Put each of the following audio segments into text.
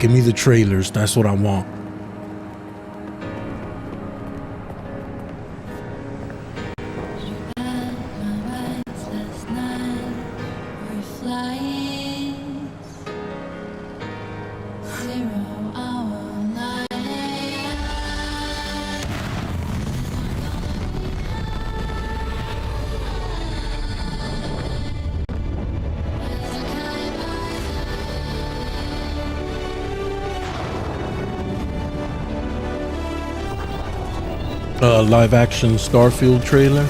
Give me the trailers. That's what I want. Live action Starfield trailer.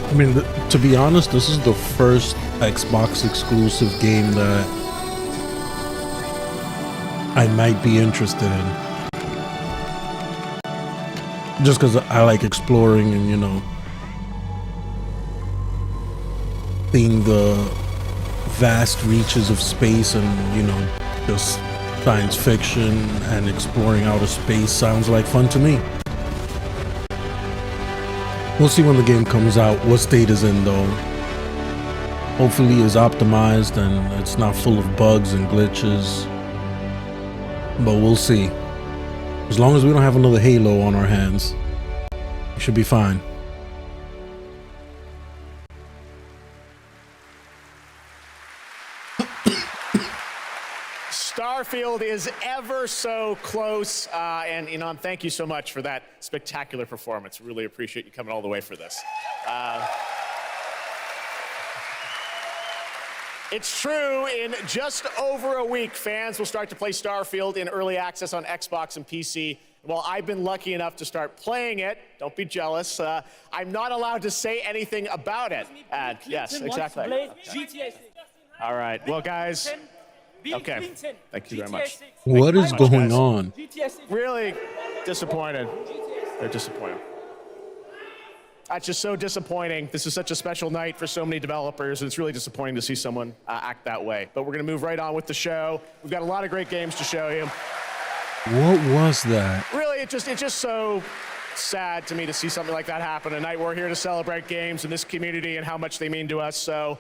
I mean, to be honest, this is the first Xbox exclusive game that I might be interested in. Just because I like exploring and, you know, seeing the vast reaches of space and, you know, just science fiction and exploring outer space sounds like fun to me. We'll see when the game comes out, what state is in though. Hopefully it's optimized and it's not full of bugs and glitches. But we'll see. As long as we don't have another Halo on our hands, we should be fine. Starfield is ever so close, and Inan, thank you so much for that spectacular performance. Really appreciate you coming all the way for this. It's true, in just over a week, fans will start to play Starfield in early access on Xbox and PC. While I've been lucky enough to start playing it, don't be jealous, I'm not allowed to say anything about it. Yes, exactly. All right, well, guys, okay, thank you very much. What is going on? Really disappointed. They're disappointed. That's just so disappointing. This is such a special night for so many developers, and it's really disappointing to see someone act that way. But we're going to move right on with the show. We've got a lot of great games to show you. What was that? Really, it's just so sad to me to see something like that happen. Tonight, we're here to celebrate games in this community and how much they mean to us. So,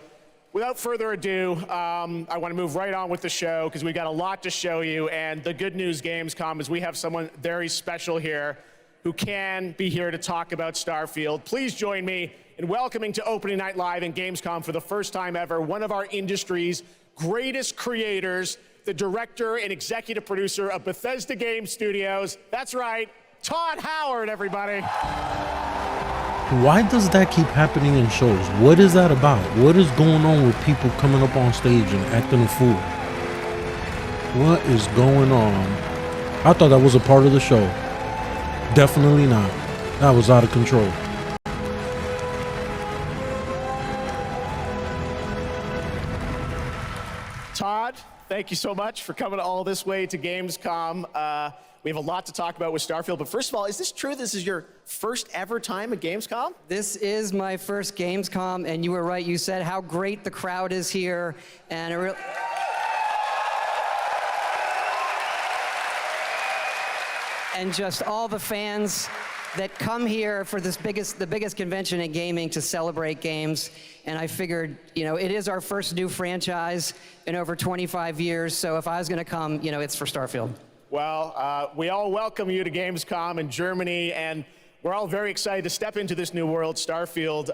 without further ado, I want to move right on with the show because we've got a lot to show you. And the good news, Gamescom, is we have someone very special here who can be here to talk about Starfield. Please join me in welcoming to Opening Night Live in Gamescom for the first time ever, one of our industry's greatest creators, the director and executive producer of Bethesda Game Studios. That's right, Todd Howard, everybody. Why does that keep happening in shows? What is that about? What is going on with people coming up on stage and acting a fool? What is going on? I thought that was a part of the show. Definitely not. That was out of control. Todd, thank you so much for coming all this way to Gamescom. We have a lot to talk about with Starfield, but first of all, is this true? This is your first ever time at Gamescom? This is my first Gamescom, and you were right. You said how great the crowd is here, and and just all the fans that come here for the biggest convention in gaming to celebrate games. And I figured, you know, it is our first new franchise in over 25 years. So if I was going to come, you know, it's for Starfield. Well, we all welcome you to Gamescom in Germany, and we're all very excited to step into this new world, Starfield,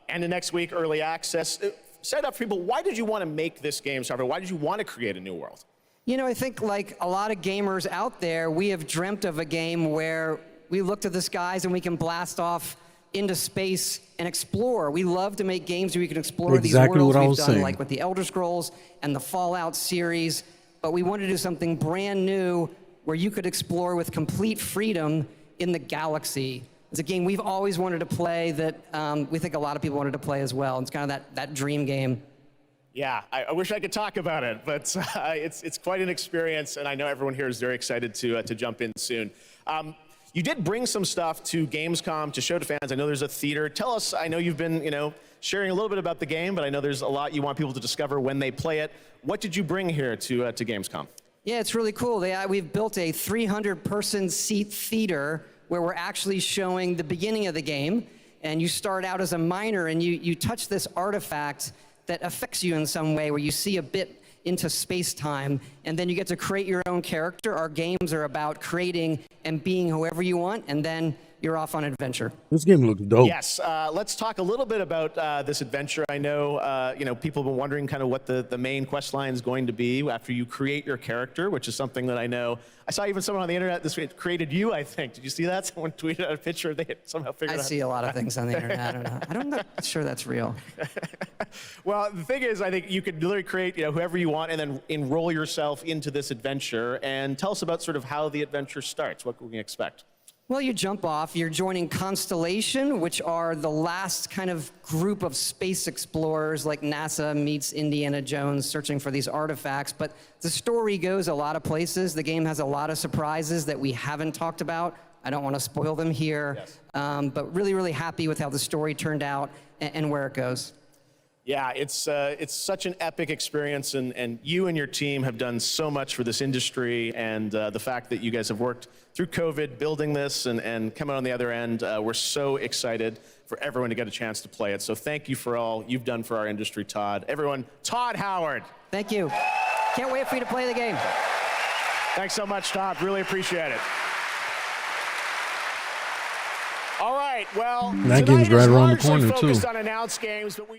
and the next week, early access. Set up for people, why did you want to make this game, Starfield? Why did you want to create a new world? You know, I think like a lot of gamers out there, we have dreamt of a game where we look to the skies and we can blast off into space and explore. We love to make games where we can explore exactly these worlds what I we've was done, saying. like with the Elder Scrolls and the Fallout series. But we wanted to do something brand new where you could explore with complete freedom in the galaxy. It's a game we've always wanted to play that we think a lot of people wanted to play as well. It's kind of that dream game. Yeah, I wish I could talk about it, but it's quite an experience, and I know everyone here is very excited to jump in soon. You did bring some stuff to Gamescom to show to fans. I know there's a theater. Tell us, I know you've been, sharing a little bit about the game, but I know there's a lot you want people to discover when they play it. What did you bring here to Gamescom? Yeah, it's really cool. We've built a 300-person seat theater where we're actually showing the beginning of the game. And you start out as a miner, and you touch this artifact that affects you in some way, where you see a bit into space-time, and then you get to create your own character. Our games are about creating and being whoever you want, and then you're off on an adventure. This game looks dope. Yes, let's talk a little bit about this adventure. I know, people have been wondering kind of what the main quest line is going to be after you create your character, which is something that I know. I saw even someone on the internet this week created you, I think. Did you see that? Someone tweeted out a picture. They had somehow figured out. I see a lot of things on the internet. I don't know. I'm not sure that's real. Well, the thing is, I think you could literally create, whoever you want, and then enroll yourself into this adventure. And tell us about sort of how the adventure starts. What can we expect? Well, you jump off, you're joining Constellation, which are the last kind of group of space explorers, like NASA meets Indiana Jones searching for these artifacts. But the story goes a lot of places. The game has a lot of surprises that we haven't talked about. I don't want to spoil them here, yes. But really, really happy with how the story turned out and where it goes. Yeah, it's such an epic experience, and you and your team have done so much for this industry, and the fact that you guys have worked through COVID building this and coming on the other end, we're so excited for everyone to get a chance to play it. So thank you for all you've done for our industry, Todd. Everyone, Todd Howard. Thank you. Can't wait for you to play the game. Thanks so much, Todd. Really appreciate it. All right, well, That game's right around the corner, too. focused on announced games, but we